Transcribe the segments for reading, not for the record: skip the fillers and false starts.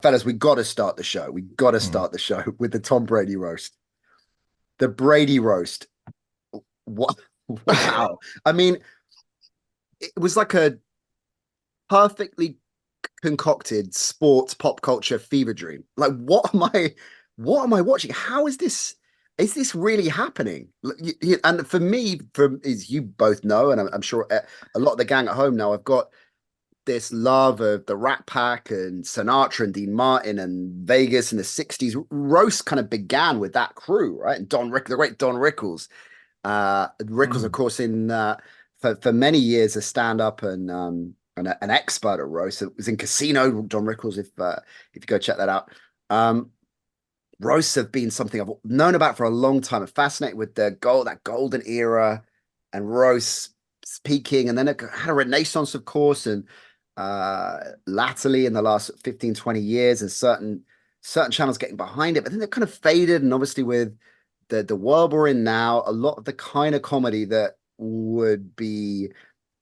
Fellas, we got to start the show. We got to start the show with the Tom Brady roast. The Brady roast. What? Wow. I mean, it was like a perfectly concocted sports pop culture fever dream. Like, what am I watching? How is this really happening? And for me, from as you both know, and I'm sure a lot of the gang at home now, I've got this love of the Rat Pack and Sinatra and Dean Martin and Vegas in the 60s. Roast kind of began with that crew, right? And the great Don Rickles. Rickles, of Mm. course, in for many years a stand-up and an expert at roast. It was in Casino, Don Rickles, if you go check that out. Roasts have been something I've known about for a long time. I'm fascinated with that golden era and roasts peaking, and then it had a renaissance, of course, and latterly in the last 15, 20 years, and certain channels getting behind it, but then they've kind of faded. And obviously, with the world we're in now, a lot of the kind of comedy that would be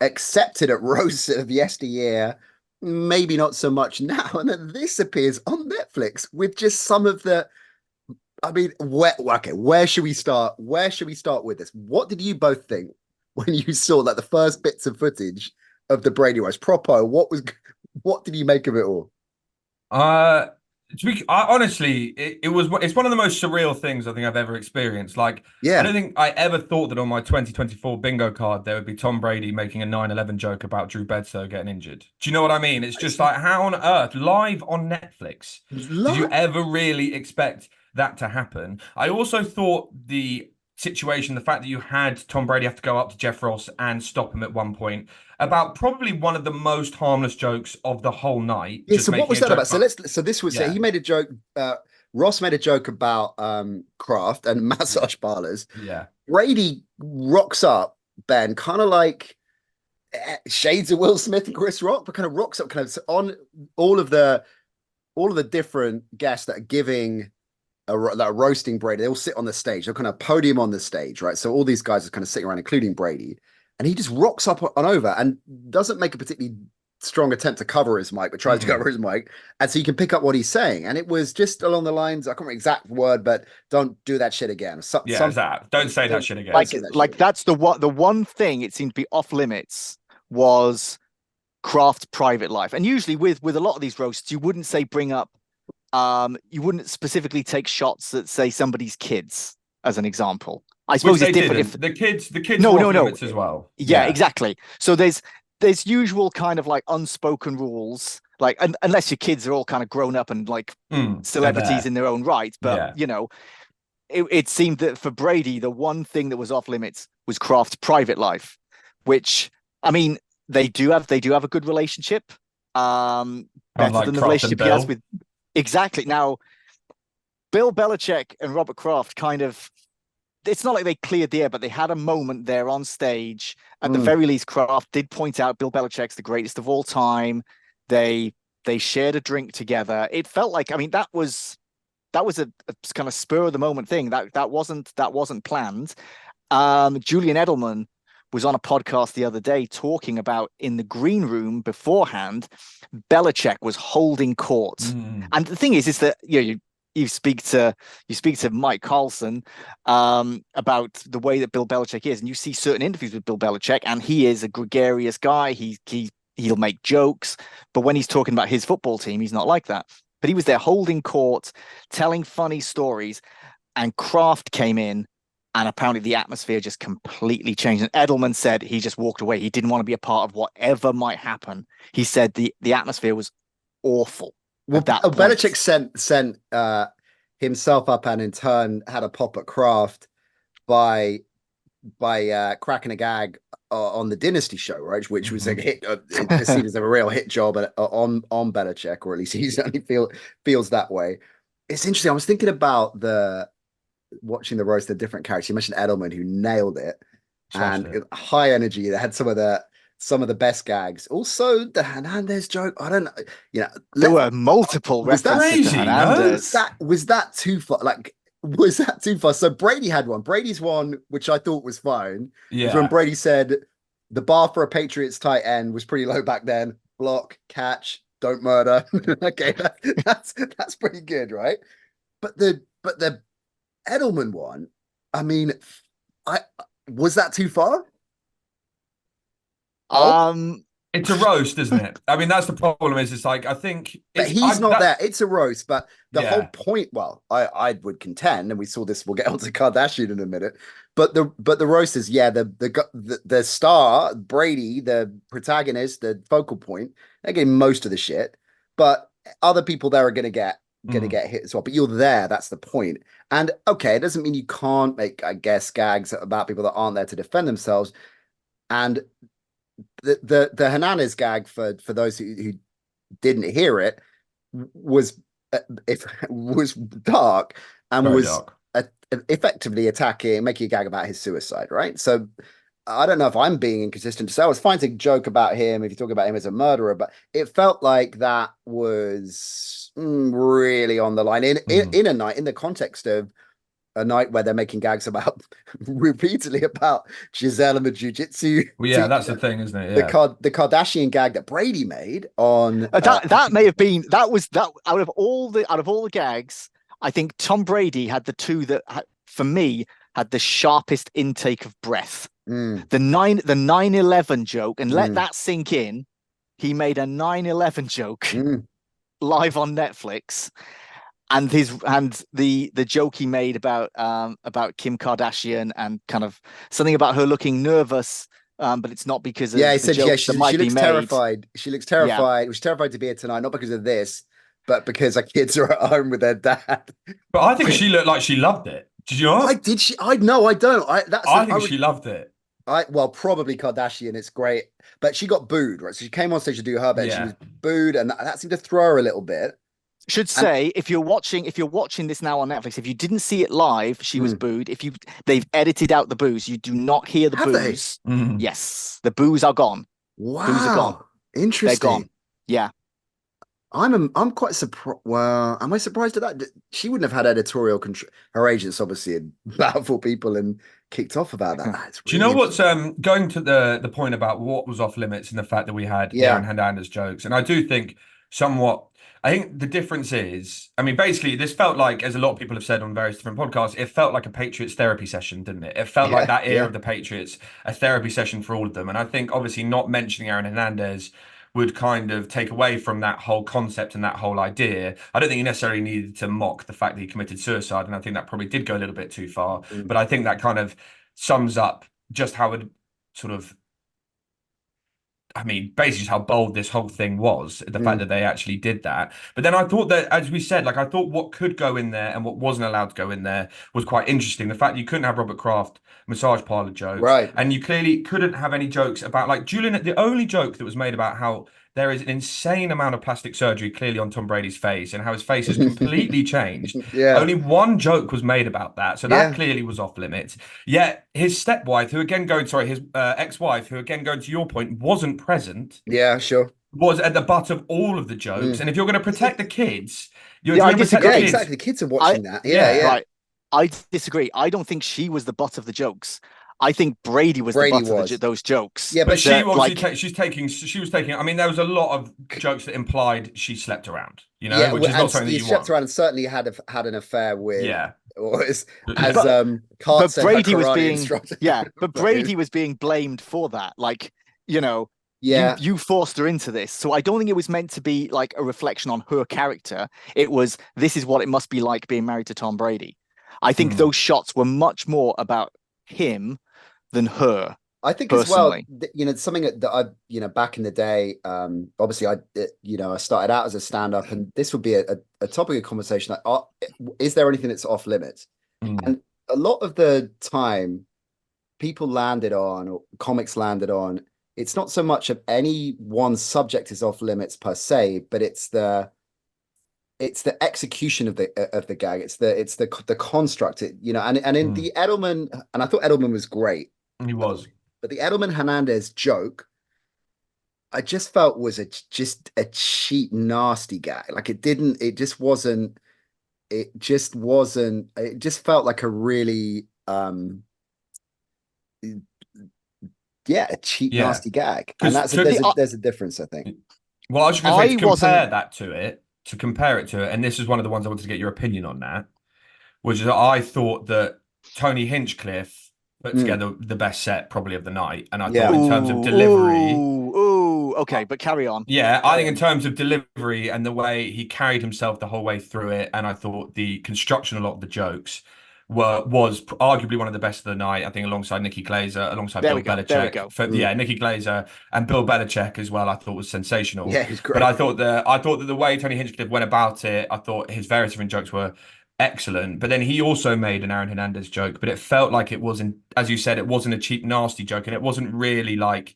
accepted at roasts of yesteryear, maybe not so much now. And then this appears on Netflix with just some of the. I mean, where should we start? Where should we start with this? What did you both think when you saw like the first bits of footage of the Brady roast? Propo, what did you make of it all? Uh, honestly, it's one of the most surreal things I think I've ever experienced. Like, I Yeah, don't think I ever thought that on my 2024 bingo card there would be Tom Brady making a 9/11 joke about Drew Bledsoe getting injured. Do you know what I mean? It's it's just like, how on earth, live on Netflix, did you lot. ever really expect that to happen? I also thought the situation, the fact that you had Tom Brady have to go up to Jeff Ross and stop him at one point about probably one of the most harmless jokes of the whole night, Yeah, just so what making was a that joke about? about, So this was yeah, he made a joke. Ross made a joke about craft and yeah, massage parlors. yeah. Brady rocks up, Ben, kind of like shades of Will Smith and Chris Rock, but kind of rocks up, kind of on all of the all of the different guests that are giving that are roasting Brady. They all sit on the stage. They're kind of podium on the stage, right? So all these guys are kind of sitting around, including Brady, and he just rocks up on over and doesn't make a particularly strong attempt to cover his mic, but tries to Mm-mm. cover his mic, and so you can pick up what he's saying. And it was just along the lines, I can't remember the exact word, but don't do that shit again. Yeah, that. Don't say that Don't shit don't again. say that shit Like again. that's the one thing it seemed to be off limits was Kraft's private life. And usually with a lot of these roasts, you wouldn't say bring up you wouldn't specifically take shots at say somebody's kids as an example. I Which suppose it's they different if didn't. The kids no, were no, off no. limits as well. Yeah, Yeah. exactly. So there's usual kind of like unspoken rules, like unless your kids are all kind of grown up and like They're celebrities there. in their own right. But Yeah. it seemed that for Brady, the one thing that was off limits was Kraft's private life, which I mean, they do have a good relationship. Better Unlike than the Croft and relationship he has Bill. with exactly. Now, Bill Belichick and Robert Kraft kind of it's not like they cleared the air, but they had a moment there on stage. At the Mm. very least, Kraft did point out Bill Belichick's the greatest of all time. They they shared a drink together. It felt like, I mean, that was a kind of spur of the moment thing. That wasn't planned. Julian Edelman was on a podcast the other day talking about in the green room beforehand, Belichick was holding court. Mm. And the thing is that you speak to Mike Carlson about the way that Bill Belichick is, and you see certain interviews with Bill Belichick, and he is a gregarious guy. He'll make jokes, but when he's talking about his football team, he's not like that. But he was there holding court, telling funny stories, and Kraft came in, and apparently the atmosphere just completely changed. And Edelman said he just walked away. He didn't want to be a part of whatever might happen. He said the atmosphere was awful Well, at that Belichick point. sent himself up and in turn had a pop at Kraft by cracking a gag on the Dynasty show, right? Which was a Hmm. hit, perceived as a real hit job on Belichick, or at least he certainly feels that way. It's interesting. I was thinking about the watching the roast of different characters. You mentioned Edelman, who nailed it, Smashed and it. high energy. They had some of the best gags. Also, the Hernandez joke. I don't know. You know, There let were multiple was that references to Crazy, no? Hernandez. was that too far? Like, was that too far? So Brady had one. Brady's one, which I thought was fine, was when Yeah. Brady said the bar for a Patriots tight end was pretty low back then. Block, catch, don't murder. Okay, that's pretty good, right? But the Edelman one, I mean, I was that too far? Oh, Um, It's a roast, isn't it? I mean, that's the problem. Is it's like I think but it's he's I not that there. It's a roast, but the whole yeah. point, well, I would contend, and we saw this, we'll get onto Kardashian in a minute, but the roast is, yeah, the star, Brady, the protagonist, the focal point, they're getting most of the shit, but other people there are gonna Mm. get hit as well. But you're there, that's the point. And okay, it doesn't mean you can't make, I guess, gags about people that aren't there to defend themselves. And the Hernandez gag, for those who didn't hear it, was it was dark and Very was dark. effectively attacking, making a gag about his suicide, right? So I don't know if I'm being inconsistent to say I was fine to joke about him if you talk about him as a murderer, but it felt like that was really on the line Mm. in a night, in the context of a night where they're making gags about repeatedly about Giselle and the jiu-jitsu Well, yeah, team. that's the thing, isn't it? The Yeah. the Kardashian gag that Brady made on that may have been that was that out of all the gags, I think Tom Brady had the two that for me had the sharpest intake of breath. mm, The 9/11 joke, and let mm, that sink in. He made a 9/11 joke mm. live on Netflix, and the joke he made about Kim Kardashian and kind of something about her looking nervous, but it's not because Yeah, he of the said, yeah, jokes that she might be looks made. terrified. She looks Yeah, terrified. She's terrified to be here tonight, not because of this, but because her kids are at home with their dad. But I think I she looked like she loved it. Did you I not? did she I no, I don't. I I think would she loved it. I well, probably Kardashian, it's great. But she got booed, right? So she came on stage to do her bit and she was Yeah. booed, and that seemed to throw her a little bit. should And say if you're watching this now on Netflix, if you didn't see it live, she was mm, booed. They've edited out the boos, you do not hear the have they? boos. Mm. Yes, the boos are gone. Boos are gone. Wow. They're gone. Interesting. Yeah. I'm quite surprised. Well, am I surprised at that? She wouldn't have had editorial control. Her agents obviously had powerful people and kicked off about that. That's Do you really know what's interesting. going to the point about what was off limits and the fact that we had the Aaron Yeah. Hernandez jokes? And I do think somewhat. I think the difference is, I mean, basically, this felt like, as a lot of people have said on various different podcasts, it felt like a Patriots therapy session, didn't it? It felt like Yeah. that era Yeah. of the Patriots, a therapy session for all of them. And I think obviously not mentioning Aaron Hernandez would kind of take away from that whole concept and that whole idea. I don't think you necessarily needed to mock the fact that he committed suicide, and I think that probably did go a little bit too far. Mm, But I think that kind of sums up just how it sort of, I mean, basically just how bold this whole thing was, the fact mm, that they actually did that. But then I thought that, as we said, like I thought what could go in there and what wasn't allowed to go in there was quite interesting. The fact that you couldn't have Robert Kraft massage parlor jokes, right. and you clearly couldn't have any jokes about like Julian. The only joke that was made about how there is an insane amount of plastic surgery clearly on Tom Brady's face and how his face has completely changed. Yeah. Only one joke was made about that, so that Yeah. clearly was off limits. Yet his stepwife, who again going, sorry, his ex-wife, who again going to your point, wasn't present, Yeah. Sure. was at the butt of all of the jokes. Mm. And if you're going to protect the kids, if Yeah, you're I going to protect the Yeah. disagree. kids, Exactly. The kids are I watching that. Yeah. yeah. Yeah. right. I disagree. I don't think she was the butt of the jokes. I think Brady was the Brady butt of was. those jokes. Yeah. But But she That obviously like she was taking. I mean, there was a lot of jokes that implied she slept around, yeah. which is not And something that Steve you want. Shepard certainly had an affair with, Yeah, or as but Cart said, her Brady was karate being instructor. yeah, but But Brady was being blamed for that. Like, you know, yeah. you forced her into this. So I don't think it was meant to be like a reflection on her character. It was this is what it must be like being married to Tom Brady. I think Hmm. those shots were much more about him than her I think as well, personally. something that I, back in the day, obviously I started out as a stand-up, and this would be a topic of conversation. Like, is there anything that's off limits? Hmm. And a lot of the time, people landed on, or comics landed on, it's not so much of any one subject is off limits per se, but it's the execution of the gag. It's the construct. And in Hmm. the Edelman, and I thought Edelman was great. He was. But the Edelman Hernandez joke, I just felt was just a cheap, nasty guy. Like it just felt like a really, yeah, a cheap, Yeah, nasty gag. And because that's a, to there's a difference, I think. Well, I was just going to say I wasn't. to compare it to it, and this is one of the ones I wanted to get your opinion on that, which is that I thought that Tony Hinchcliffe put Mm, together the best set probably of the night, and I thought yeah. in terms of Ooh, delivery, ooh, ooh. Okay, but carry on. yeah, I Carry think in on. terms of delivery and the way he carried himself the whole way through it, and I thought the construction, a lot of the jokes was arguably one of the best of the night. I think alongside Nikki Glazer, alongside There Bill we go. There we Belichick. go. Mm, Nikki Glazer and Bill Belichick as well. I thought was sensational. yeah, he's But great. I thought that the way Tony Hinchcliffe went about it, I thought his various different jokes were excellent. But then he also made an Aaron Hernandez joke, but it felt like it wasn't, as you said, it wasn't a cheap, nasty joke, and it wasn't really like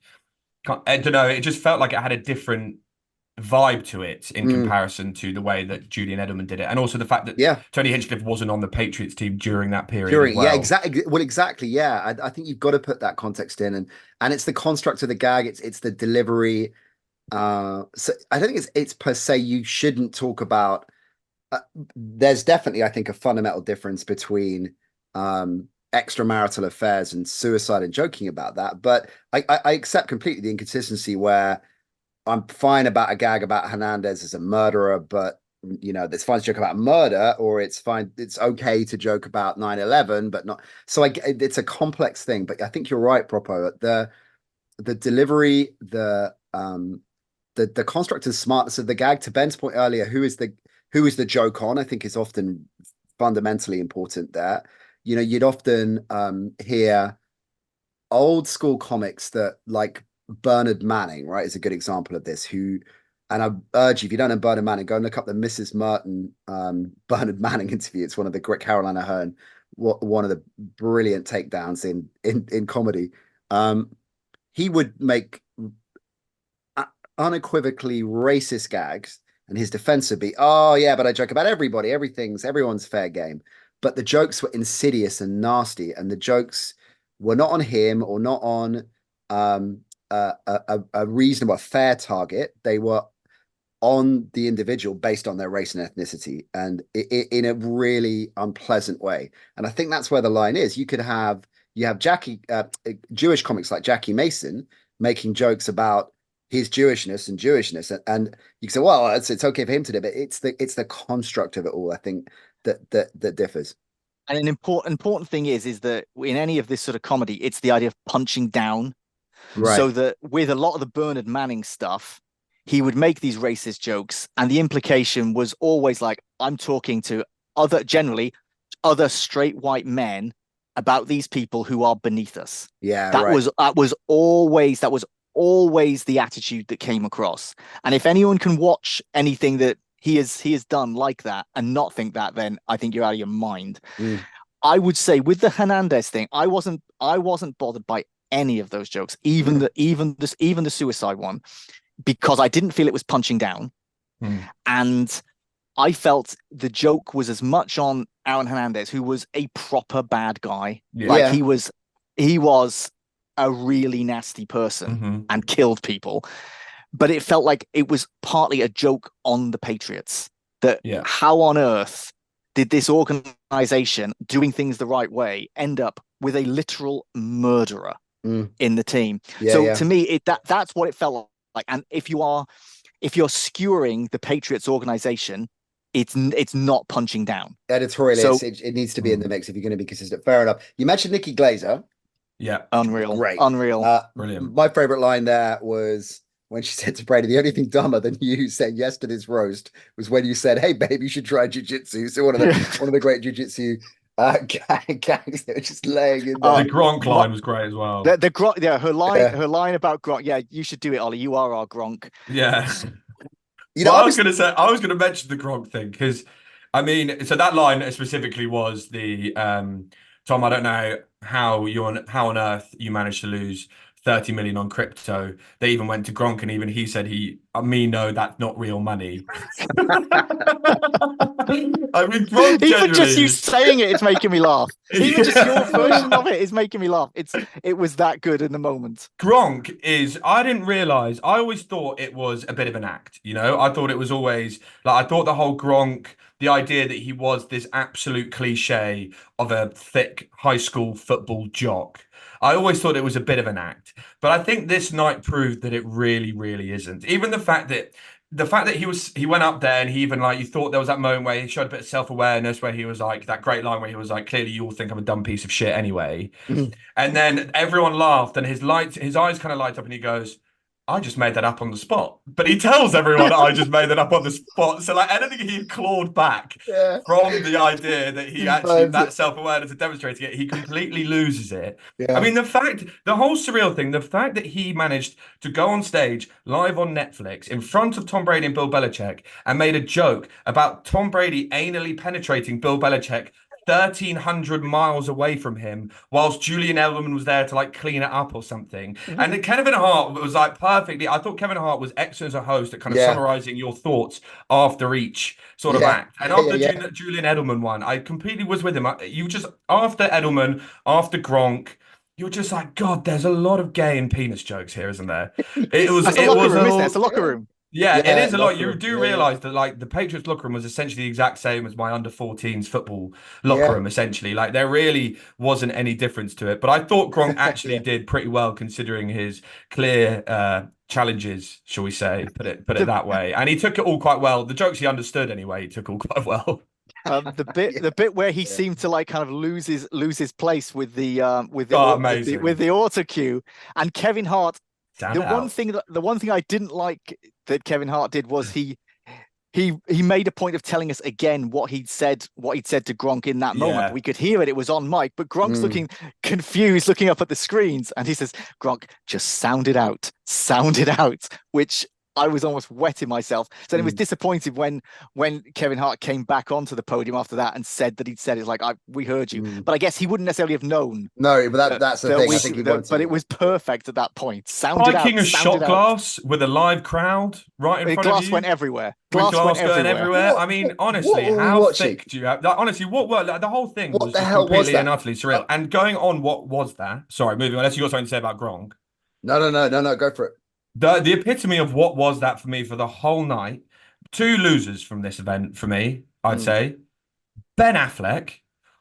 I don't know. It just felt like it had a different vibe to it in Mm, comparison to the way that Julian Edelman did it, and also the fact that yeah. Tony Hinchcliffe wasn't on the Patriots team during that period as During, yeah, well. exactly. Well, exactly. Yeah, I think you've got to put that context in, and it's the construct of the gag. It's the delivery. So I don't think it's per se. You shouldn't talk about. Uh, there's definitely, I think, a fundamental difference between extramarital affairs and suicide and joking about that. But I accept completely the inconsistency where I'm fine about a gag about Hernandez as a murderer, but it's fine to joke about murder, or it's fine, it's okay to joke about 9/11, but not. So it's a complex thing. But I think you're right, Propo. The delivery, the construct and smartness of the gag. To Ben's point earlier, who is the joke on? I think is often fundamentally important there. You'd often hear old school comics that like Bernard Manning, right, is a good example of this. And I urge you, if you don't know Bernard Manning, go and look up the Mrs. Merton Bernard Manning interview. It's one of the great Carolina Hearn, one of the brilliant takedowns in comedy. He would make unequivocally racist gags, and his defense would be, "Oh yeah, but I joke about everybody. Everyone's fair game." But the jokes were insidious and nasty, and the jokes were not on him or not on a reasonable, fair target. They were on the individual based on their race and ethnicity, and in a really unpleasant way. And I think that's where the line is. You have Jewish comics like Jackie Mason making jokes about his Jewishness, and you can say, well, it's okay for him to do, but it's the construct of it all. I think that differs. And an important thing is that in any of this sort of comedy, it's the idea of punching down. Right. So that with a lot of the Bernard Manning stuff, he would make these racist jokes, and the implication was always like, I'm talking to generally other straight white men about these people who are beneath us. Yeah. That Right. was always the attitude that came across. And if anyone can watch anything that he has done like that and not think that, then I think you're out of your mind. Mm, I would say with the Hernandez thing, I wasn't bothered by any of those jokes, even mm, the suicide one, because I didn't feel it was punching down, Hmm. and I felt the joke was as much on Aaron Hernandez, who was a proper bad guy. Yeah. Like yeah. he was a really nasty person Hmm. and killed people. But it felt like it was partly a joke on the Patriots. That Yeah. how on earth did this organization doing things the right way end up with a literal murderer Mm, in the team? yeah. So Yeah. to me, that's what it felt like. And if you're skewering the Patriots organization, it's not punching down. Editorially, So it needs to be in Hmm. the mix if you're going to be consistent. Fair enough. You mentioned Nikki Glazer. Yeah. unreal, Great. unreal. Brilliant. My favorite line there was when she said to Brady, "The only thing dumber than you saying yes to this roast was when you said, 'Hey, babe, you should try jujitsu.'" So one of the great jujitsu gags that were just laying in The Oh, there. Gronk my, line was great as well. the Gronk, yeah, Yeah. her line about Gronk. Yeah, you should do it, Ollie. You are our Gronk. Yeah. I Well, was I was gonna mention the Gronk thing because I mean, so that line specifically was the Tom, I don't know how on earth you managed to lose 30 million on crypto. They even went to Gronk and even he said me no, that's not real money. I mean, Gronk Even just you genuinely. saying it's making me laugh. Even just your Yeah. version of it is making me laugh. It was that good in the moment. Gronk is, I didn't realize, I always thought it was a bit of an act, you know? I thought it was always, like, I thought the whole Gronk, the idea that he was this absolute cliche of a thick high school football jock, I always thought it was a bit of an act. But I think this night proved that it really, really isn't. Even the fact that he went up there and he even like you thought there was that moment where he showed a bit of self-awareness where he was like that great line where he was like, clearly you all think I'm a dumb piece of shit anyway. And then everyone laughed, and his eyes kind of light up, and he goes, "I just made that up on the spot." But he tells everyone, "I just made that up on the spot." So like anything he clawed back Yeah. from the idea that he actually Burns that it. self-awareness of demonstrating it, he completely loses it. I Yeah. mean, the whole surreal thing, the fact that he managed to go on stage live on Netflix in front of Tom Brady and Bill Belichick and made a joke about Tom Brady anally penetrating Bill Belichick 1,300 miles away from him, whilst Julian Edelman was there to like clean it up or something. And then Kevin Hart was like perfectly. I thought Kevin Hart was excellent as a host at kind of Yeah. summarizing your thoughts after each sort of Yeah. act. And Yeah, after yeah, the Julian Edelman one, I completely was with him. You just after Edelman, after Gronk. You're just like, God, there's a lot of gay and penis jokes here, isn't there? It was, That's a it locker was room, isn't it? It's a, a locker room. yeah, it Yeah, is a lot. locker You room. do Yeah, realize that like the Patriots locker room was essentially the exact same as my under 14s football locker yeah. room, essentially. Like there really wasn't any difference to it. But I thought Gronk actually Yeah. did pretty well considering his clear challenges, shall we say, put it The that way. And he took it all quite well. The jokes he understood anyway, he took all quite well. the bit where he Yeah. seemed to like kind of lose his place with the Oh, amazing. with the auto cue, and Kevin Hart. Stand out. The one thing I didn't like that Kevin Hart did was he made a point of telling us again what he'd said to Gronk in that moment. Yeah. We could hear it was on mic, but Gronk's Mm. looking confused, looking up at the screens, and he says, "Gronk, just sound it out, which I was almost wetting myself. So it was disappointed when Kevin Hart came back onto the podium after that and said that he'd said it's like we heard you, but I guess he wouldn't necessarily have known. No, but that's the that thing. we- I think he that- wanted but to. it was perfect at that point. Sound it Spiking out, a sound shot it out. glass with a live crowd right in front of Glass you. went everywhere. With Glass went going everywhere. What- I mean, what honestly, were we how watching? thick do you have? Like, honestly, what were like, the whole thing What was the just hell was completely and that? utterly surreal. And going on, what was that? Sorry, moving on. Unless you got something to say about Gronk. No. Go for it. The epitome of what was that for me for the whole night. Two losers from this event for me, I'd Mm. say. Ben Affleck.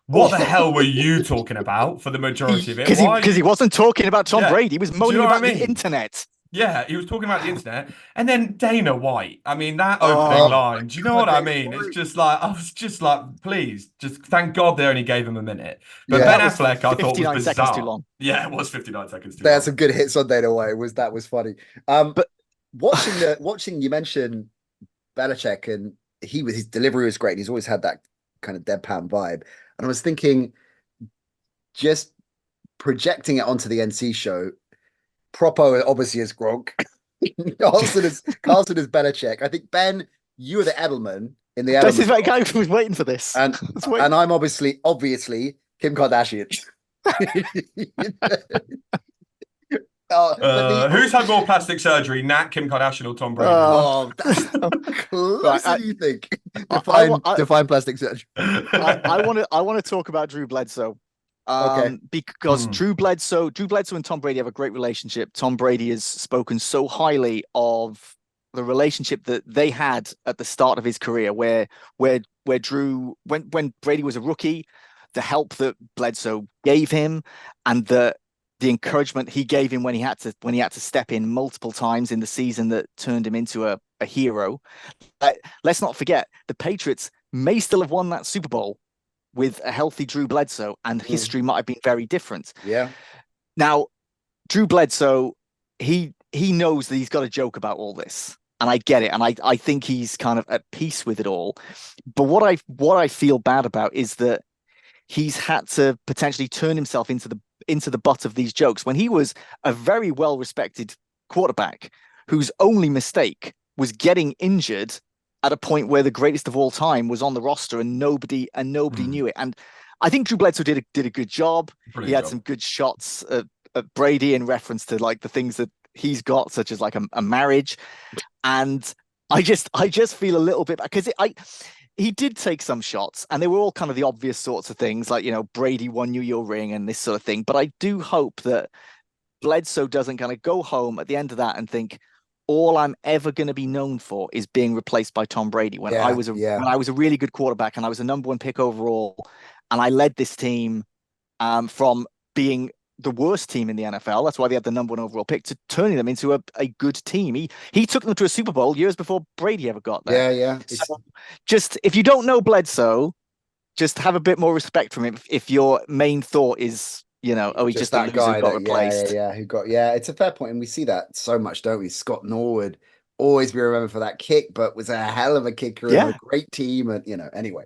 What the hell were you talking about for the majority of it? Because he wasn't talking about Tom Yeah. Brady. He was Do you moaning know what I about the mean? internet. Yeah, he was talking about the internet. And then Dana White. I mean, that Oh. opening line, do you know God, what I Dana mean? White. It's just like, I was just like, please, just thank God they only gave him a minute. But Yeah. Ben That was Affleck, I thought was 59 seconds too bizarre. long. Yeah, it was 59 seconds too They had long. some good hits on Dana White. That was funny. But Watching you mentioned Belichick, and his delivery was great. He's always had that kind of deadpan vibe. And I was thinking, just projecting it onto the NC show, Propo obviously is Gronk. Carlson is Belichick. I think Ben, you were the Edelman in the this is Edelman right, guy was waiting for this. and I'm obviously Kim Kardashian. Who's had more plastic surgery, Nat, Kim Kardashian, or Tom Brady? That's close. Right, you think? I Define plastic surgery. I want to talk about Drew Bledsoe. Okay. Because Drew Bledsoe and Tom Brady have a great relationship. Tom Brady has spoken so highly of the relationship that they had at the start of his career, where Drew, when Brady was a rookie, the help that Bledsoe gave him, and the encouragement he gave him when he had to step in multiple times in the season that turned him into a hero. Let's not forget, the Patriots may still have won that Super Bowl with a healthy Drew Bledsoe, and history might have been very different. Yeah. Now, Drew Bledsoe, he knows that he's got a joke about all this, and I get it, and I think he's kind of at peace with it all. But what I feel bad about is that he's had to potentially turn himself into the butt of these jokes when he was a very well-respected quarterback whose only mistake was getting injured at a point where the greatest of all time was on the roster and nobody knew it. And I think Drew Bledsoe did a good job. He had some good shots at Brady in reference to like the things that he's got, such as like a marriage. And I just feel a little bit, because he did take some shots, and they were all kind of the obvious sorts of things, like, Brady won you your ring and this sort of thing. But I do hope that Bledsoe doesn't kind of go home at the end of that and think, all I'm ever going to be known for is being replaced by Tom Brady when I was a really good quarterback and I was a number one pick overall, and I led this team from being the worst team in the NFL. That's why they had the number one overall pick, to turning them into a good team. He took them to a Super Bowl years before Brady ever got there. Yeah. So just, if you don't know Bledsoe, just have a bit more respect from him. If your main thought is, he's just that guy who got replaced. It's a fair point, and we see that so much, don't we? Scott Norwood always be remembered for that kick, but was a hell of a kicker and a great team, and anyway.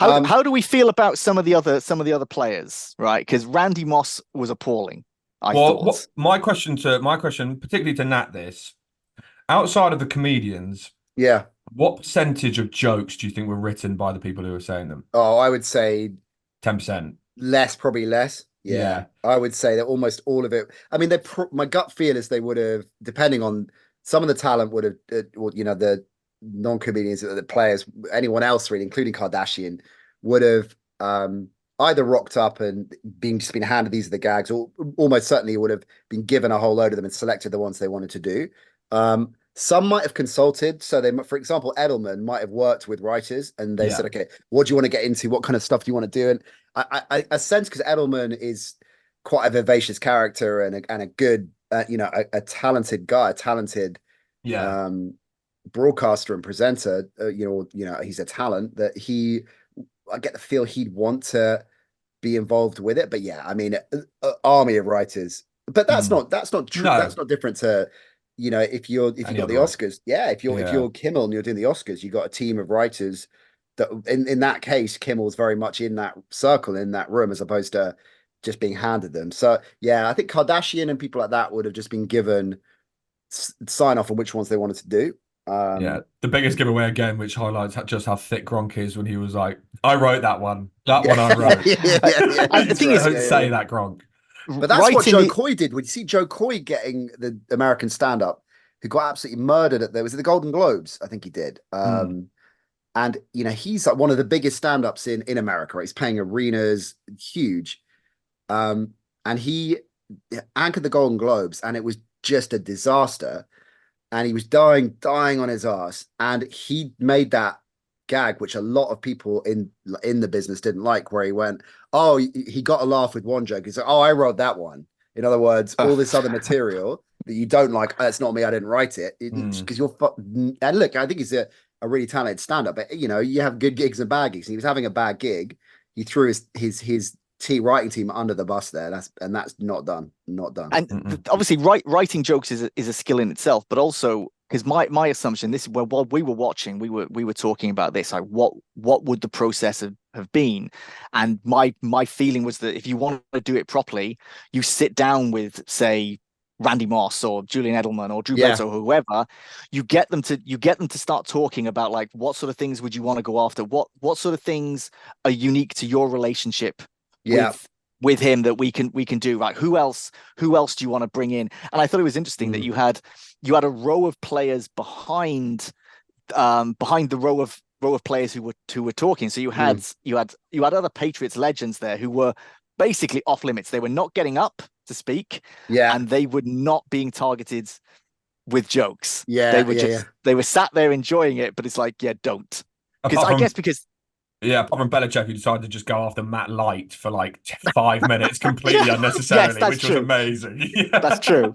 How do we feel about some of the other players, right? Because Randy Moss was appalling. I thought. My question, particularly to Nat, outside of the comedians, what percentage of jokes do you think were written by the people who were saying them? Oh, I would say 10%. Probably less. Yeah. I would say that almost all of it. I mean, my gut feel is they would have, depending on some of the talent, would have, the non-comedians, the players, anyone else really, including Kardashian, would have either rocked up and been handed these are the gags, or almost certainly would have been given a whole load of them and selected the ones they wanted to do. Some might have consulted. So they, for example, Edelman might have worked with writers and they said, okay, what do you want to get into? What kind of stuff do you want to do? And I sense, because Edelman is quite a vivacious character and a good, a talented guy, a talented broadcaster and presenter, he's a talent that I get the feel he'd want to be involved with it. But I mean, army of writers, but that's not true. No. That's not different to, if you've got the Oscars, if you're Kimmel and you're doing the Oscars, you got a team of writers that in that case, Kimmel's very much in that circle, in that room, as opposed to just being handed them. So I think Kardashian and people like that would have just been given sign off on which ones they wanted to do. The biggest giveaway again, which highlights just how thick Gronk is, when he was like, I wrote that one. That one I wrote. The thing is, don't say that, Gronk. But that's what Joe Coy did. When you see Joe Coy getting the American stand-up, who got absolutely murdered was it the Golden Globes? I think he did. And he's like one of the biggest stand-ups in America. Right? He's playing arenas, huge. And he anchored the Golden Globes, and it was just a disaster. And he was dying on his ass. And he made that gag, which a lot of people in the business didn't like, where he went, oh, he got a laugh with one joke. He's like, oh, I wrote that one. In other words, all this other material that you don't like, it's not me, I didn't write it. Because you're and look, I think he's a really talented stand-up, but you have good gigs and bad gigs. And he was having a bad gig. He threw his writing team under the bus there. That's not done. And obviously, writing jokes is a skill in itself, but also, because my assumption, this is while we were watching, we were talking about this, like what would the process have been, and my feeling was that if you want to do it properly, you sit down with, say, Randy Moss or Julian Edelman or Drew Bledsoe or whoever, you get them to start talking about, like, what sort of things would you want to go after, what sort of things are unique to your relationship with him that we can do, right? Who else do you want to bring in? And I thought it was interesting that you had a row of players behind the row of players who were talking. So you had other Patriots legends there who were basically off limits. They were not getting up to speak, and they were not being targeted with jokes. They were sat there enjoying it, but it's like, don't, because apart from Belichick, who decided to just go after Matt Light for like 5 minutes completely unnecessarily, which was amazing. That's true.